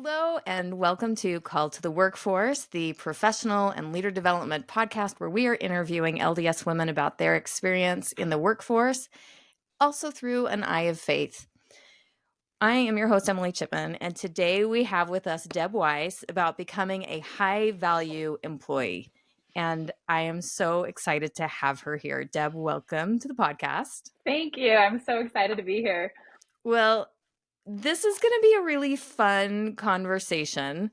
Hello, and welcome to Call to the Workforce, the professional and leader development podcast where we are interviewing LDS women about their experience in the workforce, also through an eye of faith. I am your host, Emily Chipman, and today we have with us Deb Weiss about becoming a high-value employee. And I am so excited to have her here. Deb, welcome to the podcast. Thank you. I'm so excited to be here. Well, this is going to be a really fun conversation.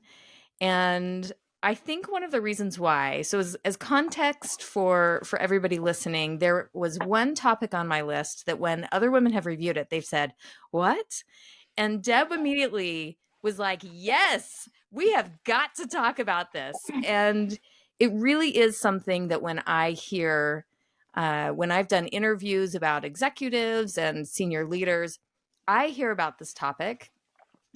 And I think one of the reasons why, so as context for everybody listening, there was one topic on my list that when other women have reviewed it, they've said, "What?" And Deb immediately was like, "Yes, we have got to talk about this." And it really is something that when I hear, when I've done interviews about executives and senior leaders, I hear about this topic.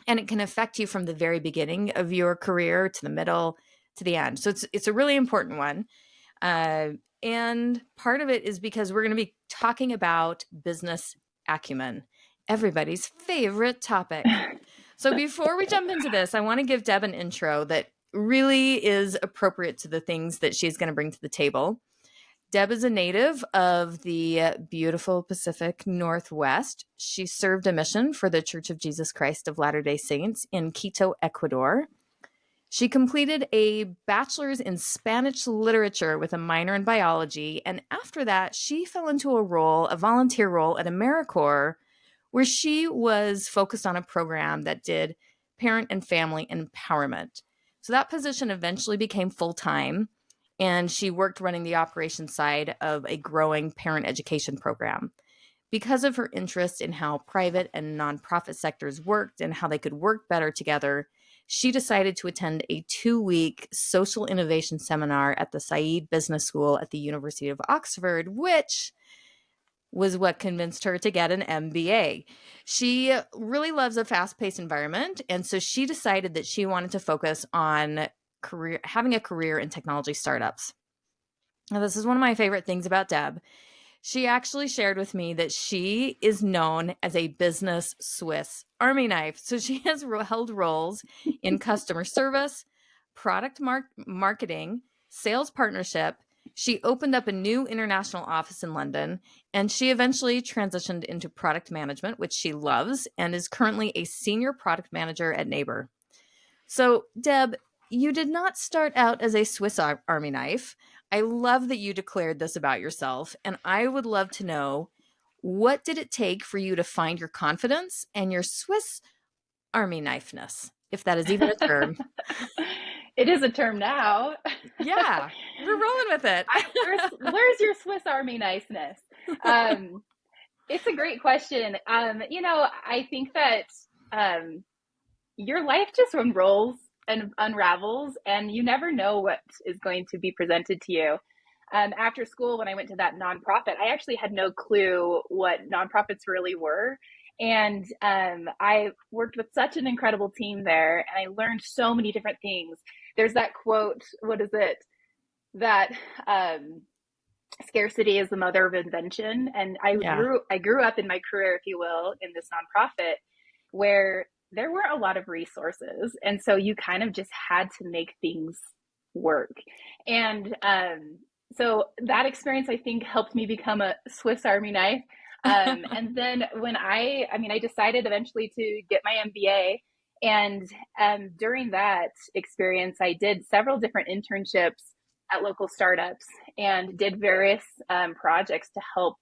And it can affect you from the very beginning of your career to the middle to the end. So it's a really important one. And part of it is because we're going to be talking about business acumen, everybody's favorite topic. So before we jump into this, I want to give Deb an intro that really is appropriate to the things that she's going to bring to the table. Deb is a native of the beautiful Pacific Northwest. She served a mission for the Church of Jesus Christ of Latter-day Saints in Quito, Ecuador. She completed a bachelor's in Spanish literature with a minor in biology, and after that, she fell into a volunteer role at AmeriCorps, where she was focused on a program that did parent and family empowerment. So that position eventually became full-time, and she worked running the operations side of a growing parent education program. Because of her interest in how private and nonprofit sectors worked and how they could work better together, she decided to attend a 2-week social innovation seminar at the Said Business School at the University of Oxford, which was what convinced her to get an MBA. She really loves a fast-paced environment, and so she decided that she wanted to focus on having a career in technology startups. Now, this is one of my favorite things about Deb. She actually shared with me that she is known as a business Swiss Army knife. So she has held roles in customer service, product marketing, sales partnership. She opened up a new international office in London, and she eventually transitioned into product management, which she loves, and is currently a senior product manager at Neighbor. So, Deb, you did not start out as a Swiss Army knife. I love that you declared this about yourself, and I would love to know, what did it take for you to find your confidence and your Swiss Army knifeness, if that is even a term? It is a term now. Yeah, we're rolling with it. Where's your Swiss Army niceness? It's a great question. I think that your life just unrolls and unravels, and you never know what is going to be presented to you. After school, when I went to that nonprofit, I actually had no clue what nonprofits really were. And I worked with such an incredible team there, and I learned so many different things. There's that quote, what is it? That scarcity is the mother of invention. And I grew up in my career, if you will, in this nonprofit where there weren't a lot of resources. And so you kind of just had to make things work. And so that experience, I think, helped me become a Swiss Army knife. And then when I decided eventually to get my MBA. And during that experience, I did several different internships at local startups and did various projects to help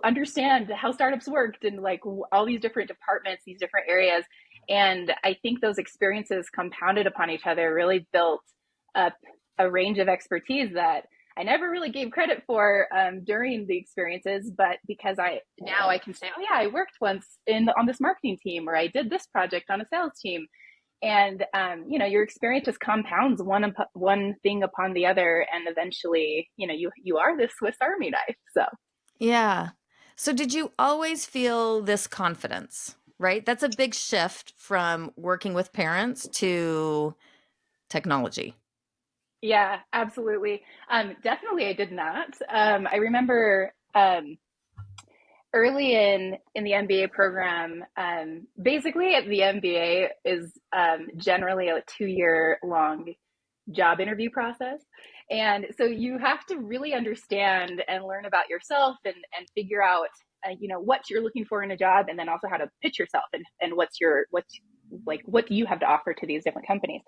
understand how startups worked and like all these different departments, these different areas. And I think those experiences compounded upon each other really built up a range of expertise that I never really gave credit for during the experiences, but because I can say, oh yeah, I worked once on this marketing team, or I did this project on a sales team. And your experience just compounds one thing upon the other, and eventually, you are this Swiss Army knife. So Yeah. So did you always feel this confidence, right? That's a big shift from working with parents to technology. yeah, absolutely. Definitely I did not. I remember early in the MBA program, basically the MBA is generally a 2 year long job interview process. And so you have to really understand and learn about yourself and figure out, what you're looking for in a job, and then also how to pitch yourself and what do you have to offer to these different companies.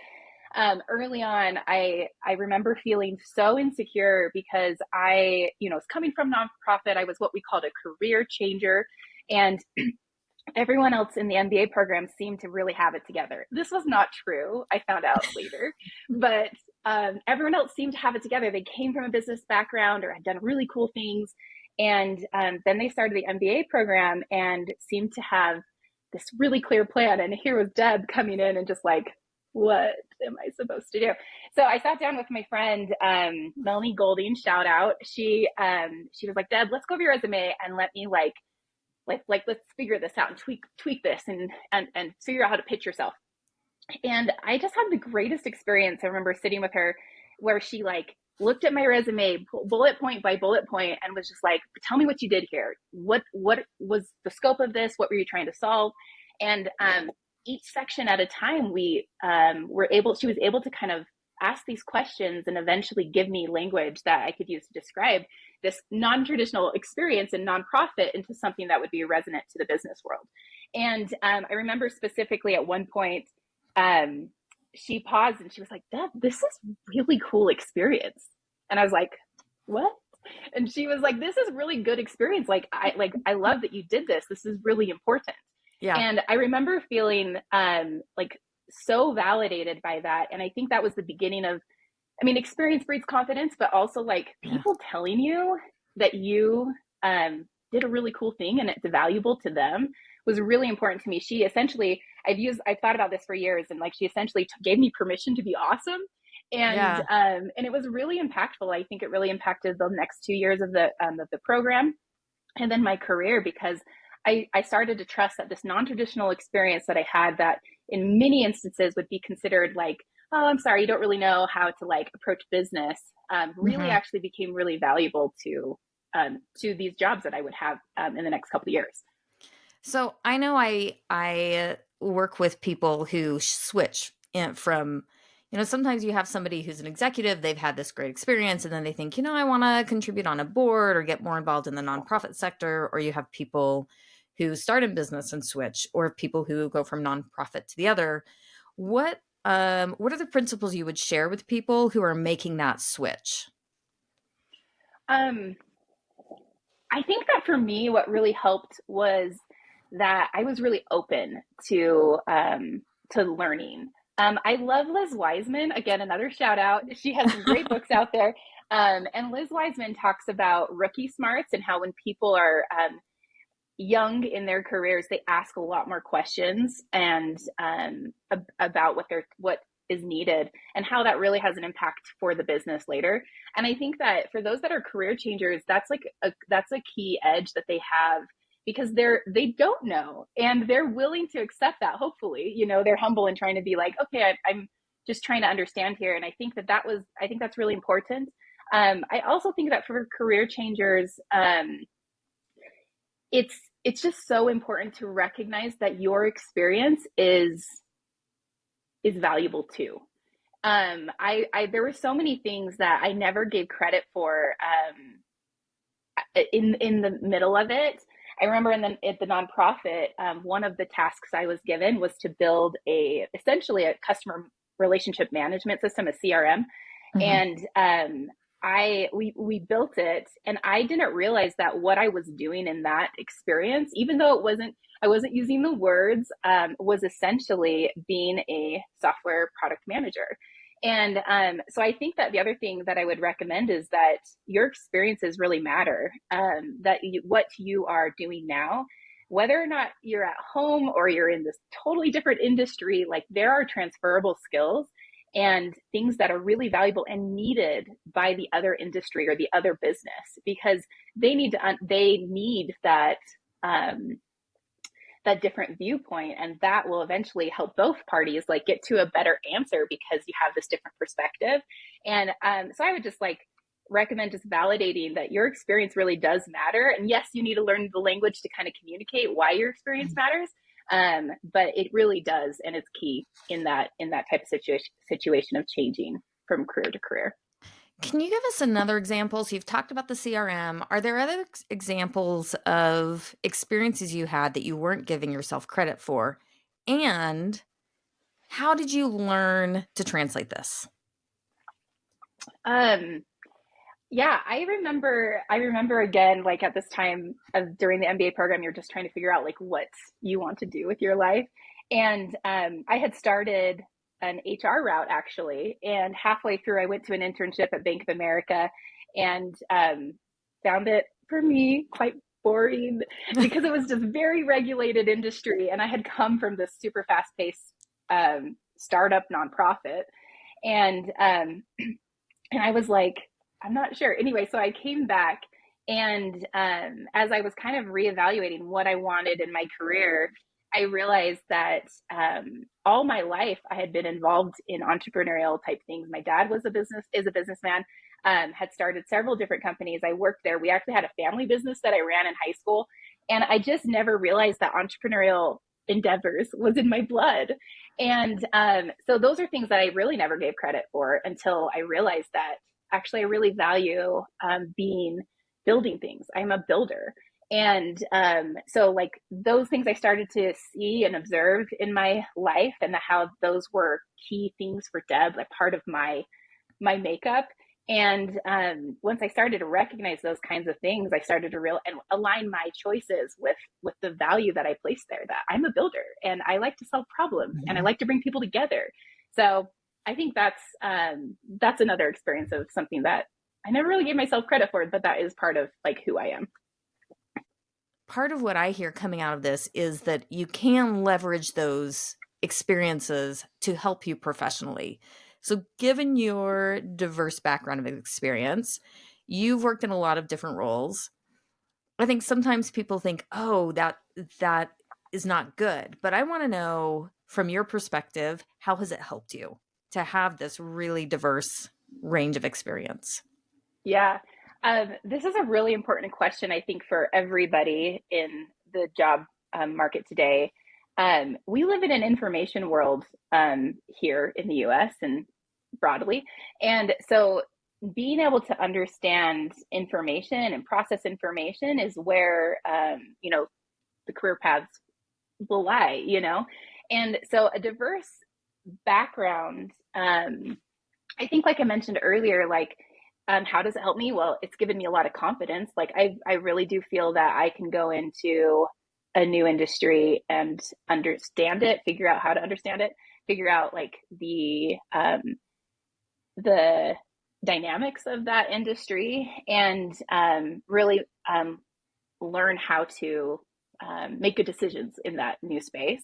Early on, I remember feeling so insecure because I, was coming from nonprofit. I was what we called a career changer, and everyone else in the MBA program seemed to really have it together. This was not true. I found out later, but everyone else seemed to have it together. They came from a business background or had done really cool things, and then they started the MBA program and seemed to have this really clear plan. And here was Deb coming in and just like, what am I supposed to do? So I sat down with my friend, Melanie Golding, shout out. She was like, Deb, let's go over your resume and let me let's figure this out and tweak this and figure out how to pitch yourself. And I just had the greatest experience. I remember sitting with her where she looked at my resume bullet point by bullet point and was just like, tell me what you did here. What was the scope of this? What were you trying to solve? And each section at a time, she was able to kind of ask these questions and eventually give me language that I could use to describe this non-traditional experience in nonprofit into something that would be resonant to the business world. And I remember specifically at one point, she paused and she was like, Deb, this is really cool experience. And I was like, what? And she was like, this is really good experience. I love that you did this. This is really important. Yeah. And I remember feeling so validated by that. And I think that was the beginning of, experience breeds confidence, but also people telling you that you did a really cool thing and it's valuable to them was really important to me. She essentially, I've thought about this for years, and she essentially gave me permission to be awesome. And it was really impactful. I think it really impacted the next 2 years of the program and then my career, because I started to trust that this non-traditional experience that I had, that in many instances would be considered oh, I'm sorry, you don't really know how to approach business, really actually became really valuable to these jobs that I would have in the next couple of years. So I know I work with people who switch from, sometimes you have somebody who's an executive, they've had this great experience, and then they think, I want to contribute on a board or get more involved in the nonprofit sector. Or you have people who start in business and switch, or people who go from nonprofit to the other. What are the principles you would share with people who are making that switch? I think that for me, what really helped was that I was really open to learning. I love Liz Wiseman. Again, another shout out. She has some great books out there. And Liz Wiseman talks about rookie smarts and how when people are young in their careers, they ask a lot more questions and about what is needed and how that really has an impact for the business later. And I think that for those that are career changers, that's a key edge that they have, because they don't know and they're willing to accept that. Hopefully, they're humble and trying to be okay, I'm just trying to understand here. And I think that's really important. I also think that for career changers, it's just so important to recognize that your experience is valuable too. There were so many things that I never gave credit for in the middle of it. I remember at the nonprofit, one of the tasks I was given was to build essentially a customer relationship management system, a CRM. And we built it, and I didn't realize that what I was doing in that experience, even though I wasn't using the words, was essentially being a software product manager. And so I think that the other thing that I would recommend is that your experiences really matter, what you are doing now, whether or not you're at home or you're in this totally different industry, there are transferable skills and things that are really valuable and needed by the other industry or the other business, because they need that that different viewpoint, and that will eventually help both parties get to a better answer because you have this different perspective. And so I would just recommend just validating that your experience really does matter. And yes, you need to learn the language to kind of communicate why your experience matters. But it really does, and it's key in that type of situation of changing from career to career. Can you give us another example? So you've talked about the CRM. Are there other examples of experiences you had that you weren't giving yourself credit for? And how did you learn to translate this? Um, Yeah, I remember again, like at this time of during the MBA program, you're just trying to figure out like what you want to do with your life. And I had started an HR route actually, and halfway through I went to an internship at Bank of America and found it for me quite boring because it was just very regulated industry, and I had come from this super fast-paced startup nonprofit, and and I was like, I'm not sure. Anyway, so I came back, and as I was kind of reevaluating what I wanted in my career, I realized that all my life I had been involved in entrepreneurial type things. My dad is a businessman, had started several different companies. I worked there. We actually had a family business that I ran in high school, and I just never realized that entrepreneurial endeavors was in my blood. And so those are things that I really never gave credit for until I realized that actually I really value being building things. I'm a builder. And so like those things I started to see and observe in my life, and how those were key things for Deb, like part of my makeup. And once I started to recognize those kinds of things, I started to real and align my choices with the value that I place there. That I'm a builder, and I like to solve problems, and I like to bring people together. So I think that's another experience of something that I never really gave myself credit for, but that is part of like who I am. Part of what I hear coming out of this is that you can leverage those experiences to help you professionally. So, given your diverse background of experience, you've worked in a lot of different roles. I think sometimes people think, "Oh, that is not good." But I want to know from your perspective, how has it helped you to have this really diverse range of experience? Yeah. This is a really important question, I think, for everybody in the job market today. We live in an information world here in the US and broadly. And so being able to understand information and process information is where, the career paths will lie, you know? And so a diverse background, I think, like I mentioned earlier, like, how does it help me? Well, it's given me a lot of confidence. Like, I really do feel that I can go into a new industry and understand it, figure out how to understand it, figure out like the dynamics of that industry, and really learn how to make good decisions in that new space.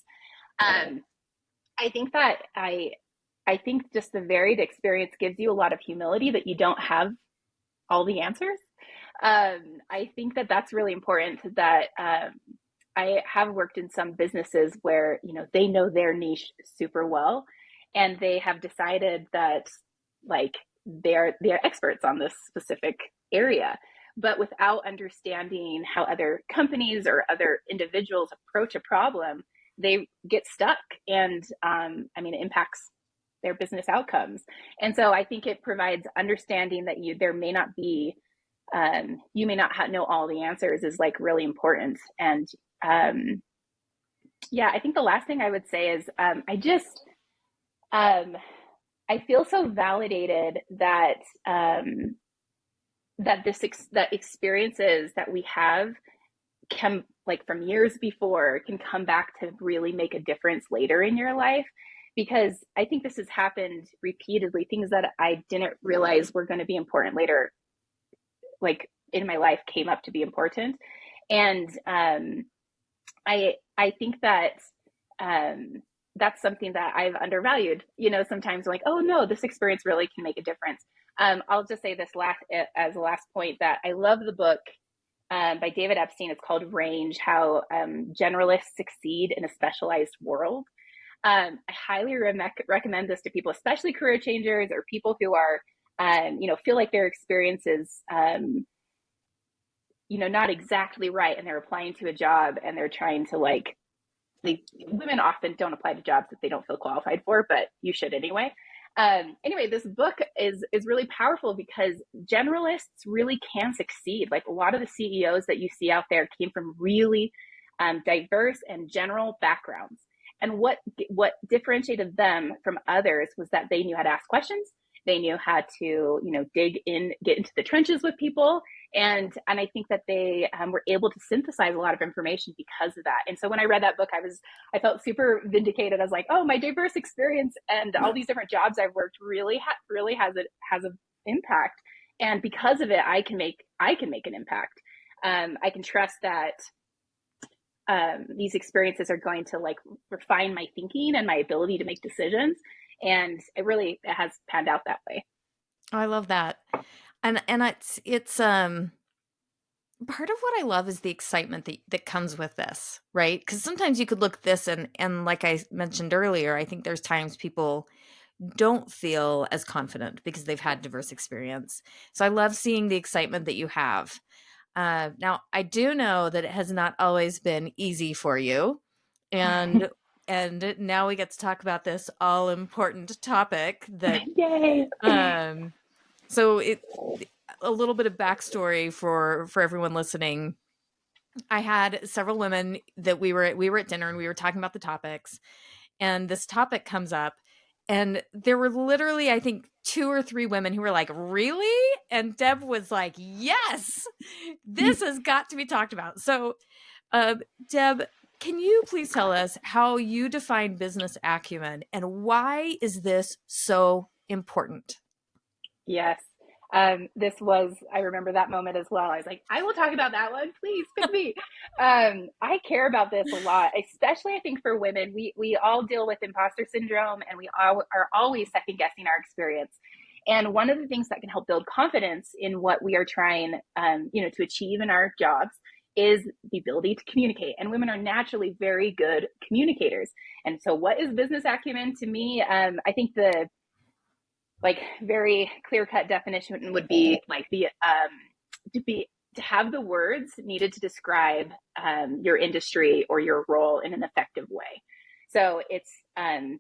Um, I think that I think just the varied experience gives you a lot of humility that you don't have all the answers. I think that that's really important. That I have worked in some businesses where they know their niche super well, and they have decided that like they're experts on this specific area, but without understanding how other companies or other individuals approach a problem, they get stuck, and it impacts their business outcomes. And so I think it provides understanding that there may not be you may not know all the answers is like really important. And yeah, I think the last thing I would say is um, I feel so validated that that experiences that we have can, like, from years before, can come back to really make a difference later in your life, because I think this has happened repeatedly. Things that I didn't realize were going to be important later, like in my life, came up to be important. And I think that that's something that I've undervalued. Sometimes I'm like, oh no, this experience really can make a difference. I'll just say this last as a last point, that I love the book by David Epstein. It's called Range: How Generalists Succeed in a Specialized World. I highly recommend this to people, especially career changers or people who are feel like their experience is, not exactly right, and they're applying to a job and they're trying to women often don't apply to jobs that they don't feel qualified for, but you should anyway. Anyway, this book is really powerful because generalists really can succeed. Like a lot of the CEOs that you see out there came from really diverse and general backgrounds. And what differentiated them from others was that they knew how to ask questions. They knew how to, dig in, get into the trenches with people, and I think that they were able to synthesize a lot of information because of that. And so when I read that book, I felt super vindicated. I was like, oh, my diverse experience and all these different jobs I've worked really has an impact, and because of it, I can make an impact. I can trust that these experiences are going to refine my thinking and my ability to make decisions, and it has panned out that way. Oh, I love that. And it's part of what I love is the excitement that comes with this, right? Because sometimes you could look at this and like I mentioned earlier, I think there's times people don't feel as confident because they've had diverse experience. So I love seeing the excitement that you have. Now I do know that it has not always been easy for you, and now we get to talk about this all important topic that Yay! um so it a little bit of backstory for everyone listening. I had several women that we were at dinner and we were talking about the topics, and this topic comes up, and there were literally I think two or three women who were like, "Really?" And Deb was like, "Yes, this has got to be talked about." So, uh, Deb, can you please tell us how you define business acumen and why is this so important? Yes. I remember that moment as well. I was like, I will talk about that one. Please pick me. I care about this a lot, especially I think for women. We all deal with imposter syndrome, and we all are always second guessing our experience. And one of the things that can help build confidence in what we are trying, to achieve in our jobs is the ability to communicate. And women are naturally very good communicators. And so, what is business acumen to me? I think the very clear cut definition would be to have the words needed to describe your industry or your role in an effective way. So it's a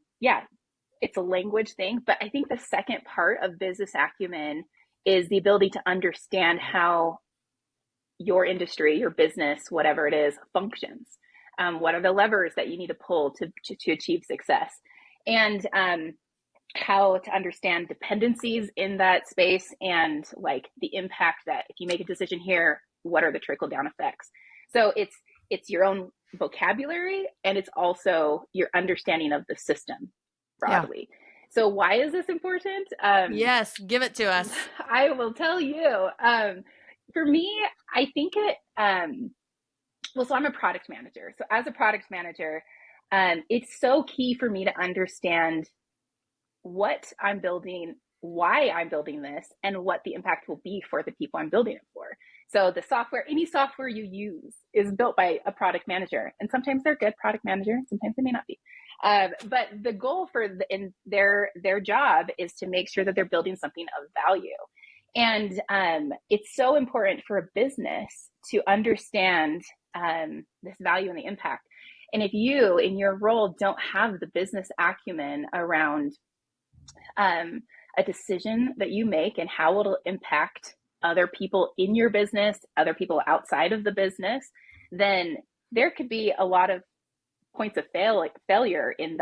language thing, but I think the second part of business acumen is the ability to understand how your industry, your business, whatever it is, functions. What are the levers that you need to pull to achieve success? And how to understand dependencies in that space, and the impact that if you make a decision here, what are the trickle down effects? So it's your own vocabulary, and it's also your understanding of the system Yeah. broadly. So why is this important? Yes, give it to us. I will tell you. For me, I think so I'm a product manager. So as a product manager, it's so key for me to understand what I'm building, why I'm building this, and what the impact will be for the people I'm building it for. So any software you use is built by a product manager, and sometimes they're good product manager, sometimes they may not be. But the goal in their job is to make sure that they're building something of value. And it's so important for a business to understand this value and the impact. And if you, in your role, don't have the business acumen around a decision that you make and how it'll impact other people in your business, other people outside of the business, then there could be a lot of points of failure in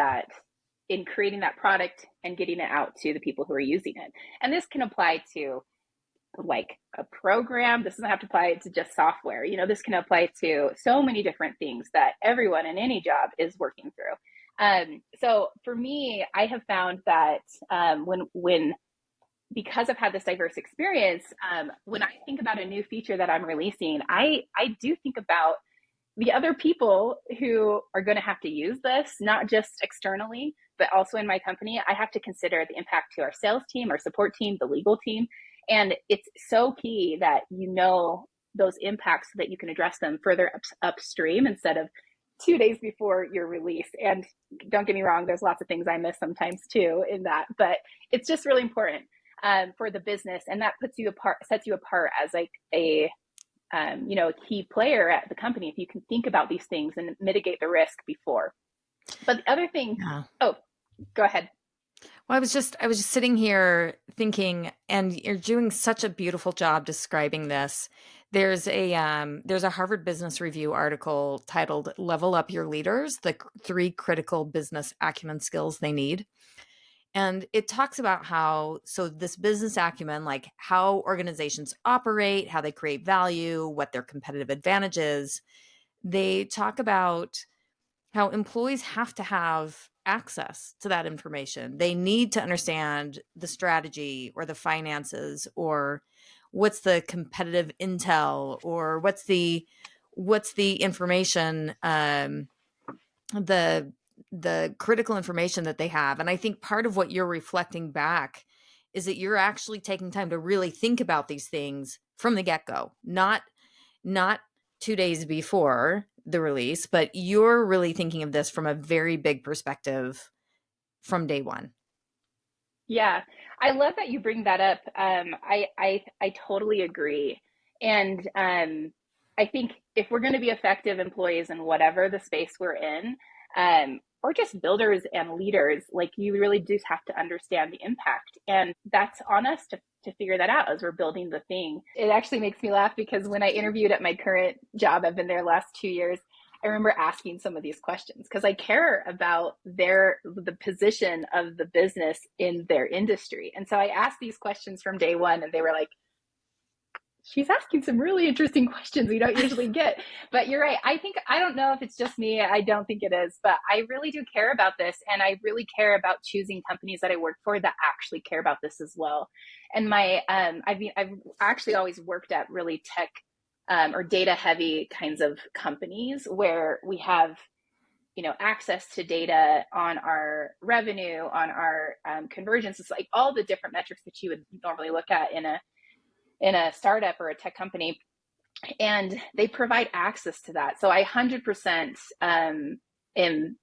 creating that product and getting it out to the people who are using it. And this can apply to a program. This doesn't have to apply to just software. This can apply to so many different things that everyone in any job is working through. So for me, I have found that when because I've had this diverse experience, when I think about a new feature that I'm releasing, I do think about the other people who are going to have to use this, not just externally, but also in my company. I have to consider the impact to our sales team, our support team, the legal team. And it's so key that those impacts so that you can address them further upstream instead of 2 days before your release. And don't get me wrong, there's lots of things I miss sometimes too in that, but it's just really important. for the business, and that sets you apart as like a a key player at the company if you can think about these things and mitigate the risk before. But the other thing, Yeah. oh, go ahead. Well, I was just sitting here thinking, and you're doing such a beautiful job describing this. There's a Harvard Business Review article titled "Level Up Your Leaders: Three Critical Business Acumen Skills They Need." And it talks about how, so this business acumen, like how organizations operate, how they create value, what their competitive advantage is. They talk about how employees have to have access to that information. They need to understand the strategy or the finances or what's the competitive intel or what's the information, the critical information that they have. And I think part of what you're reflecting back is that you're actually taking time to really think about these things from the get-go, not 2 days before the release, but you're really thinking of this from a very big perspective from day one. Yeah, I love that you bring that up. I totally agree, and I think if we're going to be effective employees in whatever the space we're in, or just builders and leaders, like you really do have to understand the impact, and that's on us to figure that out as we're building the thing. It actually makes me laugh because when I interviewed at my current job, I've been there last 2 years. I remember asking some of these questions because I care about the position of the business in their industry. And so I asked these questions from day one, and they were like, she's asking some really interesting questions we don't usually get. But you're right. I don't know if it's just me. I don't think it is, but I really do care about this. And I really care about choosing companies that I work for that actually care about this as well. And I've actually always worked at really tech or data heavy kinds of companies where we have access to data on our revenue, on our conversions. It's like all the different metrics that you would normally look at in a startup or a tech company, and they provide access to that. So I 100% am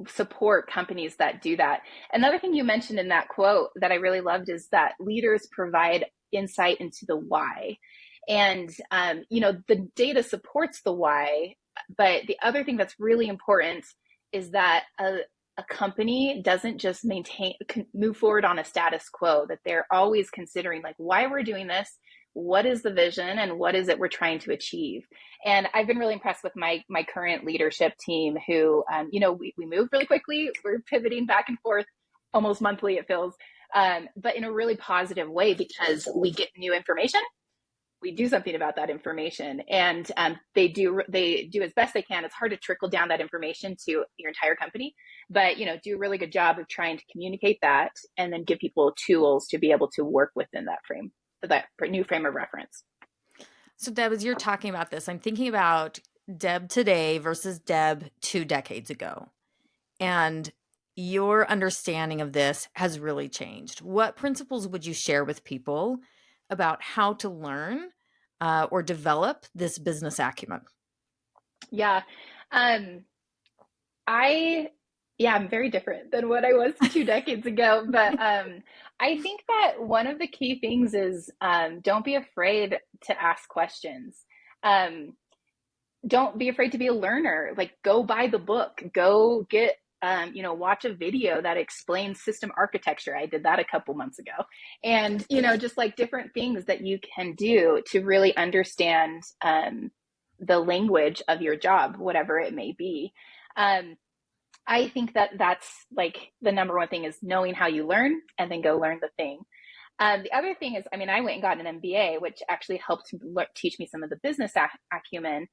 support companies that do that. Another thing you mentioned in that quote that I really loved is that leaders provide insight into the why. And the data supports the why, but the other thing that's really important is that a company doesn't just move forward on a status quo, that they're always considering like why we're doing this, what is the vision, and what is it we're trying to achieve. And I've been really impressed with my current leadership team who, we move really quickly. We're pivoting back and forth almost monthly, it feels, but in a really positive way because we get new information. We do something about that information, and they do as best they can. It's hard to trickle down that information to your entire company, but do a really good job of trying to communicate that and then give people tools to be able to work within that new frame of reference. So, Deb, as you're talking about this, I'm thinking about Deb today versus Deb 2 decades ago. And your understanding of this has really changed. What principles would you share with people about how to learn or develop this business acumen? Yeah. Um, I'm very different than what I was 2 decades ago. But I think that one of the key things is don't be afraid to ask questions. Um, don't be afraid to be a learner. Like, go buy the book, go get, watch a video that explains system architecture. I did that a couple months ago. And, just like different things that you can do to really understand the language of your job, whatever it may be. I think that that's like the number one thing is knowing how you learn and then go learn the thing. The other thing is, I went and got an MBA, which actually helped teach me some of the business acumen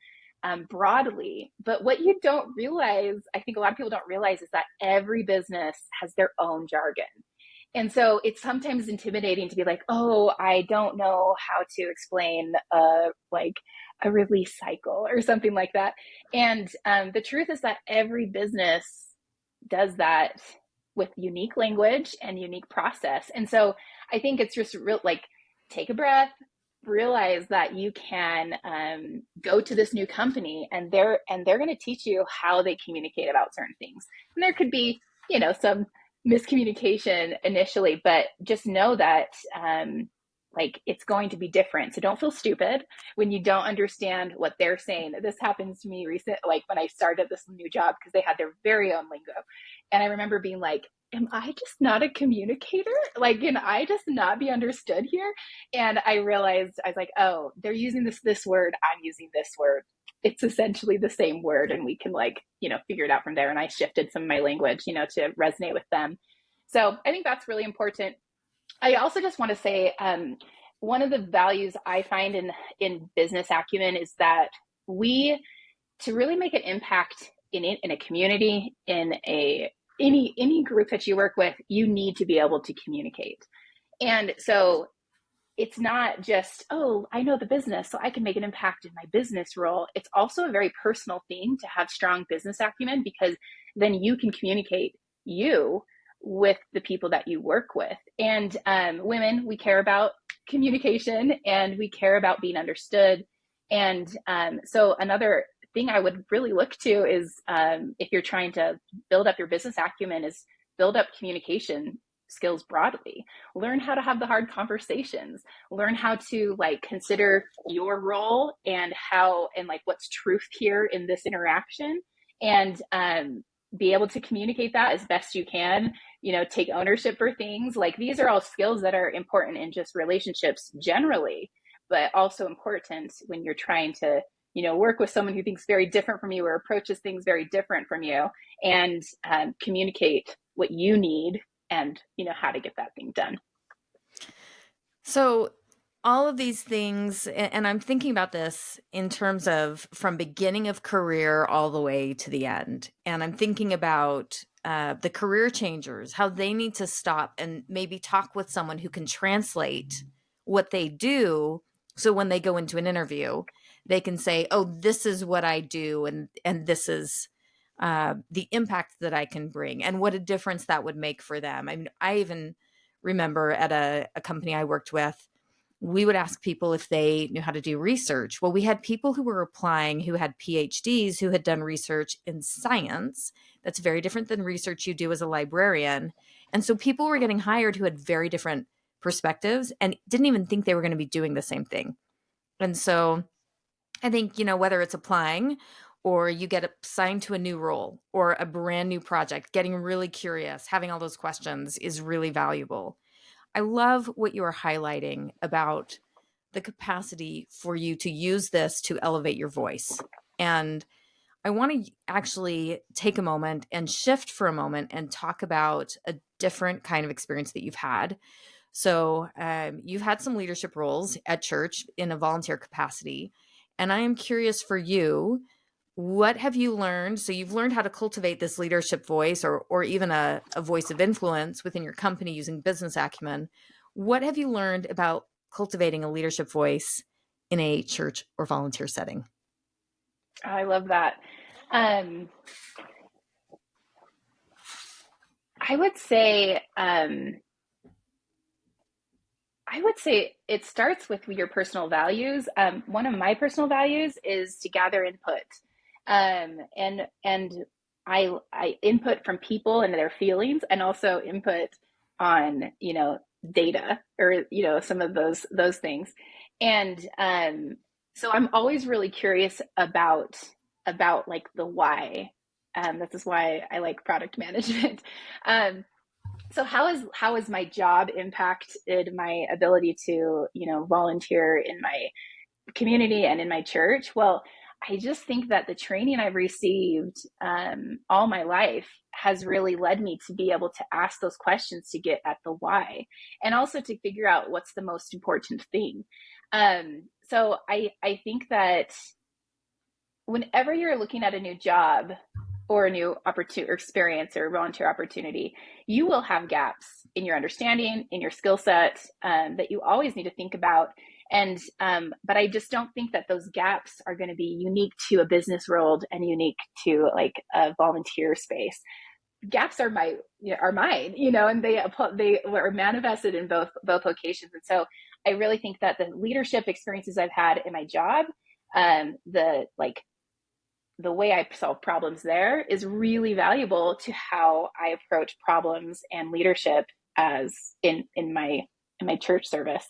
broadly. But what you don't realize, I think a lot of people don't realize, is that every business has their own jargon. And so it's sometimes intimidating to be like, oh, I don't know how to explain like a release cycle or something like that. And the truth is that every business does that with unique language and unique process. And so I think it's just real, like, take a breath, realize that you can go to this new company and they're going to teach you how they communicate about certain things. And there could be, some miscommunication initially, but just know that like it's going to be different. So don't feel stupid when you don't understand what they're saying. This happens to me recent, like when I started this new job, because they had their very own lingo. And I remember being like, am I just not a communicator? Like, can I just not be understood here? And I realized, I was like, oh, they're using this word, I'm using this word. It's essentially the same word, and we can, like, figure it out from there. And I shifted some of my language, to resonate with them. So I think that's really important. I also just want to say, one of the values I find in business acumen is that we, to really make an impact in a community, in any group that you work with, you need to be able to communicate. And so it's not just, oh, I know the business, so I can make an impact in my business role. It's also a very personal thing to have strong business acumen, because then you can communicate you with the people that you work with. And women, we care about communication and we care about being understood. And so another thing I would really look to is, if you're trying to build up your business acumen, is build up communication skills broadly. Learn how to have the hard conversations. Learn how to, like, consider your role and like what's truth here in this interaction, and be able to communicate that as best you can. Take ownership for things. Like, these are all skills that are important in just relationships generally, but also important when you're trying to work with someone who thinks very different from you or approaches things very different from you, and communicate what you need and how to get that thing done. So all of these things, and I'm thinking about this in terms of from beginning of career all the way to the end. And I'm thinking about the career changers, how they need to stop and maybe talk with someone who can translate what they do. So when they go into an interview, they can say, oh, this is what I do. And this is the impact that I can bring, and what a difference that would make for them. I mean, I even remember at a company I worked with, we would ask people if they knew how to do research. Well, we had people who were applying who had PhDs, who had done research in science. That's very different than research you do as a librarian. And so people were getting hired who had very different perspectives and didn't even think they were going to be doing the same thing. And so I think, whether it's applying or you get assigned to a new role or a brand new project, getting really curious, having all those questions is really valuable. I love what you are highlighting about the capacity for you to use this to elevate your voice. And I want to actually take a moment and shift for a moment and talk about a different kind of experience that you've had. So, you've had some leadership roles at church in a volunteer capacity. And I am curious for you, what have you learned? So you've learned how to cultivate this leadership voice, or even a voice of influence within your company using business acumen. What have you learned about cultivating a leadership voice in a church or volunteer setting? I love that. um, I would say it starts with your personal values. One of my personal values is to gather input, and I input from people and their feelings, and also input on data, or some of those things. And so I'm always really curious about like the why. This is why I like product management. So how has my job impacted my ability to volunteer in my community and in my church? Well, I just think that the training I've received all my life has really led me to be able to ask those questions, to get at the why, and also to figure out what's the most important thing. So I think that whenever you're looking at a new job or a new opportunity or experience or volunteer opportunity, you will have gaps in your understanding, in your skill set, that you always need to think about. And but I just don't think that those gaps are going to be unique to a business world and unique to like a volunteer space. Gaps are mine, and they were manifested in both locations. And so I really think that the leadership experiences I've had in my job, the the way I solve problems there is really valuable to how I approach problems and leadership as in my church service.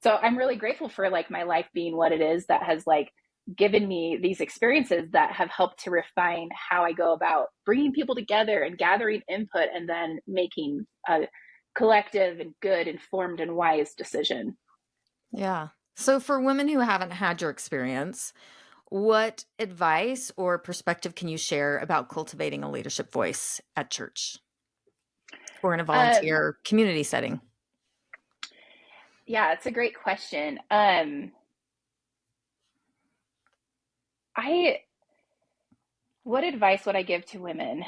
So I'm really grateful for like my life being what it is, that has like given me these experiences that have helped to refine how I go about bringing people together and gathering input and then making a collective and good, informed and wise decision. Yeah. So for women who haven't had your experience, what advice or perspective can you share about cultivating a leadership voice at church or in a Um, volunteer community setting? yeah, it's a great question. I What advice would I give to women?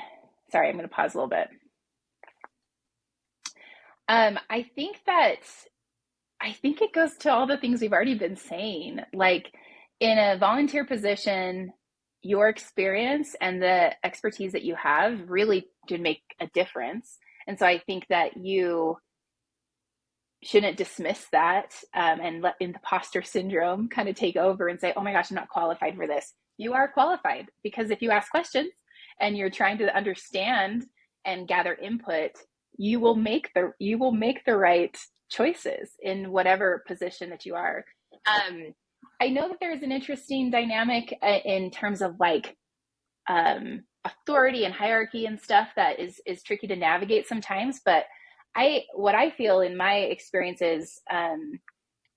Sorry, I'm going to pause a little bit. I think that I think it goes to all the things we've already been saying. Like in a volunteer position, your experience and the expertise that you have really do make a difference. And so I think that you shouldn't dismiss that, and let imposter syndrome kind of take over and say, oh my gosh, I'm not qualified for this. You are qualified, because if you ask questions and you're trying to understand and gather input, you will make the right choices in whatever position that you are. Um, I know that there's an interesting dynamic in terms of like authority and hierarchy and stuff that is tricky to navigate sometimes. But what I feel in my experiences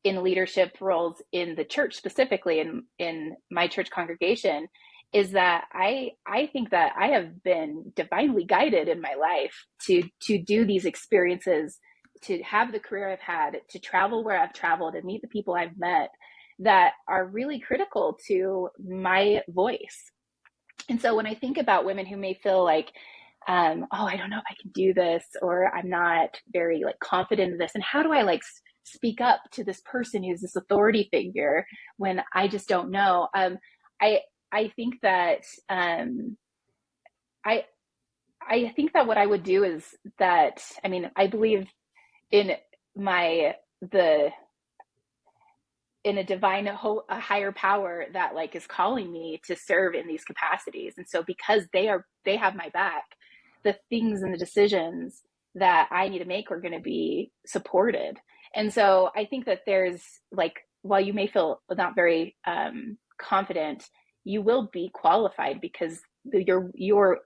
in leadership roles in the church, specifically in my church congregation, is that I think that I have been divinely guided in my life to do these experiences, to have the career I've had, to travel where I've traveled and meet the people I've met that are really critical to my voice. And so when I think about women who may feel like, oh, I don't know if I can do this, or I'm not very like confident in this, and how do I like speak up to this person who's this authority figure when I just don't know? I I think that I I think that what I would do is that, I mean, I believe in my the in a divine, a higher power that like is calling me to serve in these capacities. And so because they have my back, the things and the decisions that I need to make are going to be supported. And so I think that there's like, while you may feel not very confident, you will be qualified, because your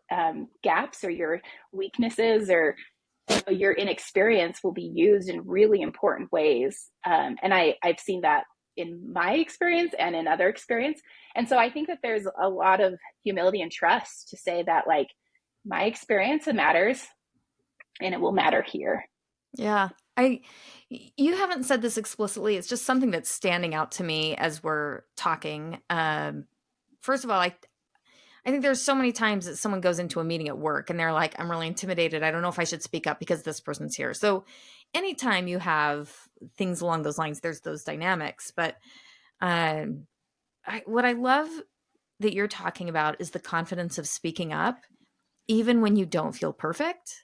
gaps or your weaknesses or your inexperience will be used in really important ways. And I've seen that in my experience and in other experience. And so I think that there's a lot of humility and trust to say that like my experience matters and it will matter here. Yeah. You haven't said this explicitly. It's just something that's standing out to me as we're talking. First of all, I think there's so many times that someone goes into a meeting at work and they're like, I'm really intimidated. I don't know if I should speak up because this person's here. So anytime you have things along those lines, there's those dynamics. But what I love that you're talking about is the confidence of speaking up, even when you don't feel perfect.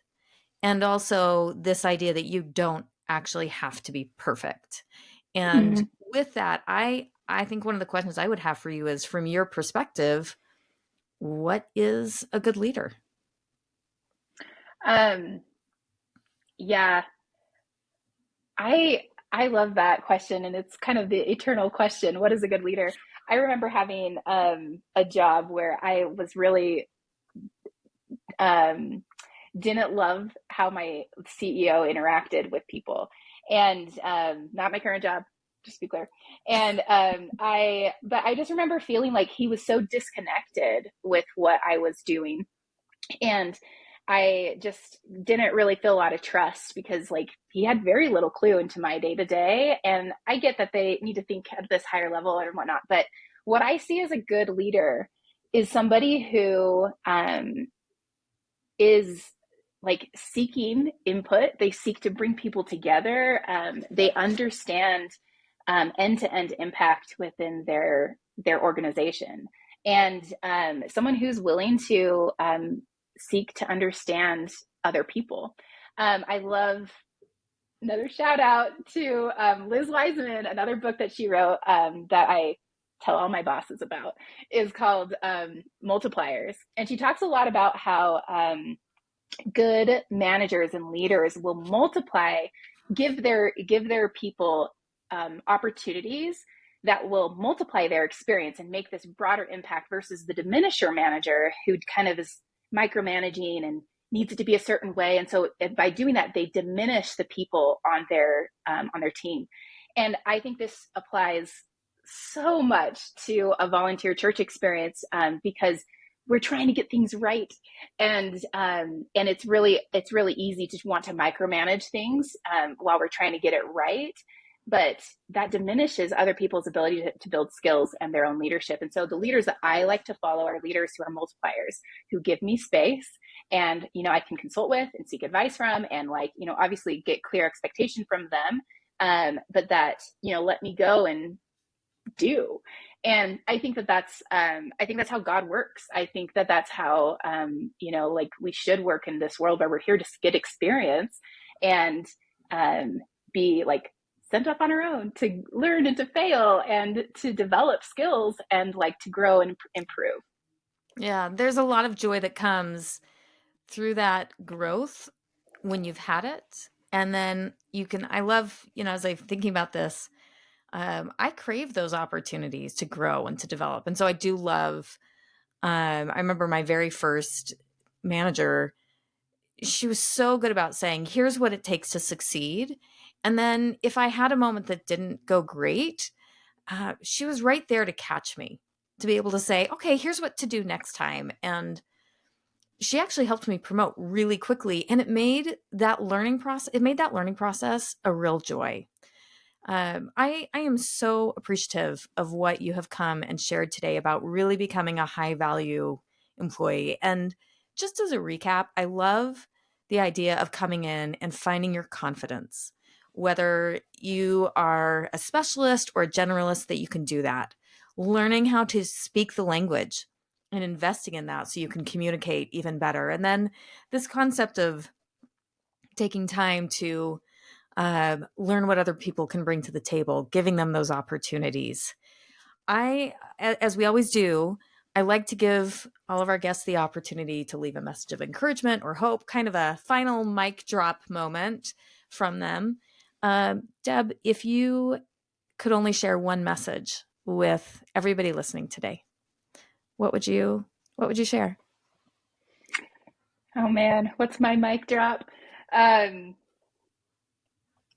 And also this idea that you don't actually have to be perfect. And Mm-hmm. with that, I think one of the questions I would have for you is, from your perspective, what is a good leader? Um, yeah, I love that question, and it's kind of the eternal question. What is a good leader? I remember having a job where I was really um, didn't love how my CEO interacted with people, and not my current job, just to be clear. And but I just remember feeling like he was so disconnected with what I was doing, and I just didn't really feel a lot of trust, because like he had very little clue into my day to day. And I get that they need to think at this higher level and whatnot, but what I see as a good leader is somebody who is like seeking input. They seek to bring people together. They understand end-to-end impact within their organization, and someone who's willing to seek to understand other people. I love, another shout out to Liz Wiseman, another book that she wrote that I tell all my bosses about, is called Multipliers. And she talks a lot about how good managers and leaders will multiply, give their people opportunities that will multiply their experience and make this broader impact, versus the diminisher manager who kind of is micromanaging and needs it to be a certain way. And so by doing that, they diminish the people on their team. And I think this applies so much to a volunteer church experience, because we're trying to get things right, and it's really easy to want to micromanage things while we're trying to get it right, but that diminishes other people's ability to build skills and their own leadership. And so the leaders that I like to follow are leaders who are multipliers, who give me space, and I can consult with and seek advice from, and obviously get clear expectation from them, but that let me go and do. And I think that's how God works. I think that's how we should work in this world, where we're here to get experience and be sent up on our own to learn and to fail and to develop skills and to grow and improve. Yeah, there's a lot of joy that comes through that growth when you've had it. And then I love, as I'm thinking about this, I crave those opportunities to grow and to develop. And so I do love, I remember my very first manager, she was so good about saying, here's what it takes to succeed. And then if I had a moment that didn't go great, she was right there to catch me, to be able to say, okay, here's what to do next time. And she actually helped me promote really quickly. And it made that learning process a real joy. I am so appreciative of what you have come and shared today about really becoming a high value employee. And just as a recap, I love the idea of coming in and finding your confidence, whether you are a specialist or a generalist, that you can do that. Learning how to speak the language and investing in that so you can communicate even better. And then this concept of taking time to learn what other people can bring to the table, giving them those opportunities. As we always do, I like to give all of our guests the opportunity to leave a message of encouragement or hope, kind of a final mic drop moment from them. Deb, if you could only share one message with everybody listening today, what would you share? Oh man, what's my mic drop? Um,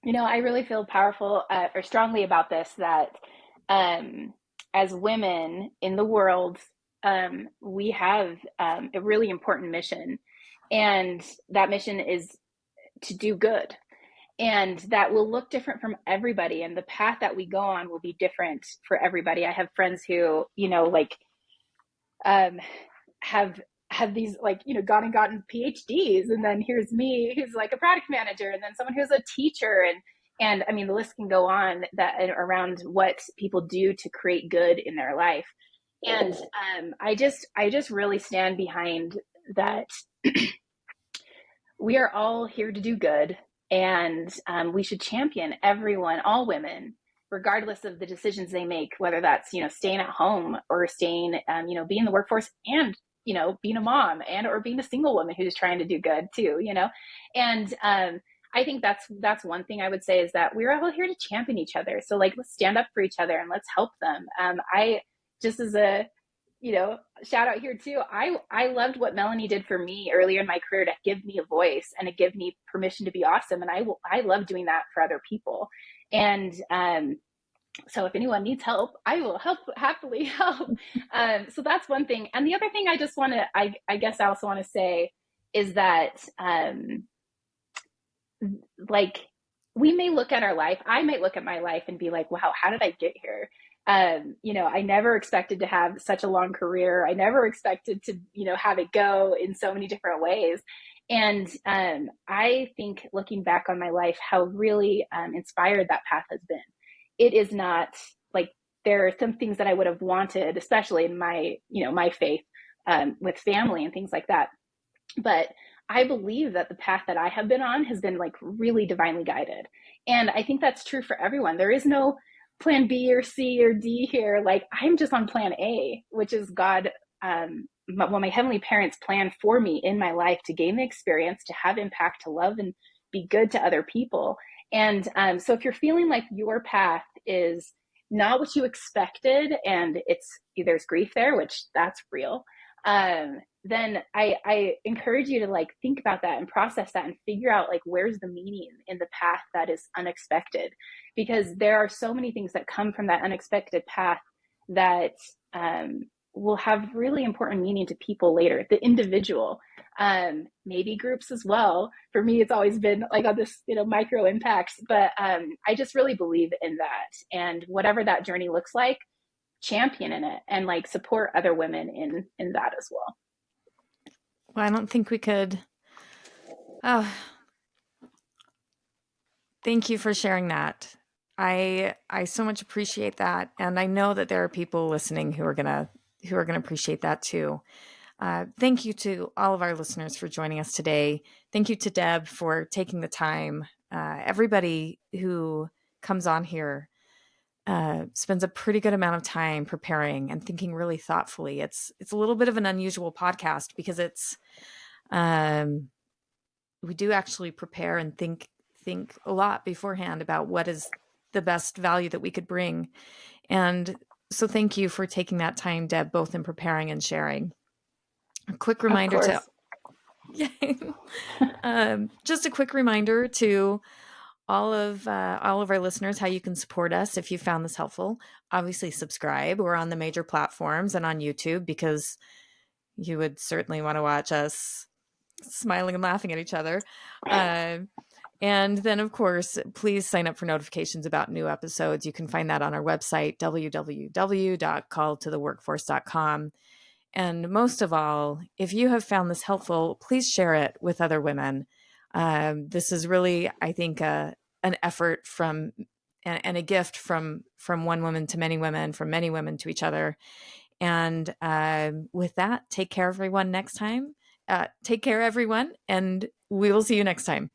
I really feel powerful or strongly about this, that as women in the world, we have a really important mission. And that mission is to do good. And that will look different from everybody. And the path that we go on will be different for everybody. I have friends who, um, have these gone and gotten PhDs, and then here's me who's like a product manager, and then someone who's a teacher, and I mean the list can go on, that around what people do to create good in their life. And I just really stand behind that. We are all here to do good, and we should champion everyone, all women, regardless of the decisions they make, whether that's staying at home or staying being in the workforce, and being a mom, and or being a single woman who's trying to do good too. And I think that's one thing I would say, is that we're all here to champion each other. So let's stand up for each other and let's help them. I just as a shout out here too. I loved what Melanie did for me earlier in my career, to give me a voice and to give me permission to be awesome. And I love doing that for other people. And so if anyone needs help, I will happily help. So that's one thing. And the other thing I just want to, I guess I also want to say, is that we may look at our life. I might look at my life and be like, wow, how did I get here? I never expected to have such a long career. I never expected to, have it go in so many different ways. And I think, looking back on my life, how really inspired that path has been. It is not there are some things that I would have wanted, especially in my, my faith, with family and things like that. But I believe that the path that I have been on has been really divinely guided. And I think that's true for everyone. There is no plan B or C or D here. Like, I'm just on plan A, which is God, my heavenly parents planned for me in my life to gain the experience, to have impact, to love and be good to other people. And so if you're feeling like your path is not what you expected, and there's grief there, which that's real, then I encourage you to like think about that and process that and figure out like where's the meaning in the path that is unexpected, because there are so many things that come from that unexpected path that will have really important meaning to people later, the individual, maybe groups as well. For me, it's always been like on this, micro impacts, but I just really believe in that. And whatever that journey looks like, champion in it and like support other women in that as well. Well, I don't think we could. Oh, thank you for sharing that. I so much appreciate that, and I know that there are people listening who are gonna appreciate that too. Thank you to all of our listeners for joining us today. Thank you to Deb for taking the time. Everybody who comes on here spends a pretty good amount of time preparing and thinking really thoughtfully. It's a little bit of an unusual podcast because we do actually prepare and think a lot beforehand about what is the best value that we could bring. And so thank you for taking that time, Deb, both in preparing and sharing. A quick reminder to just a quick reminder to all of our listeners how you can support us if you found this helpful. Obviously, subscribe. We're on the major platforms and on YouTube because you would certainly want to watch us smiling and laughing at each other. And then, of course, please sign up for notifications about new episodes. You can find that on our website, www.calledtotheworkforce.com. And most of all, if you have found this helpful, please share it with other women. This is really, I think, an effort from and a gift from one woman to many women, from many women to each other. And with that, take care, everyone, next time. Take care, everyone, and we will see you next time.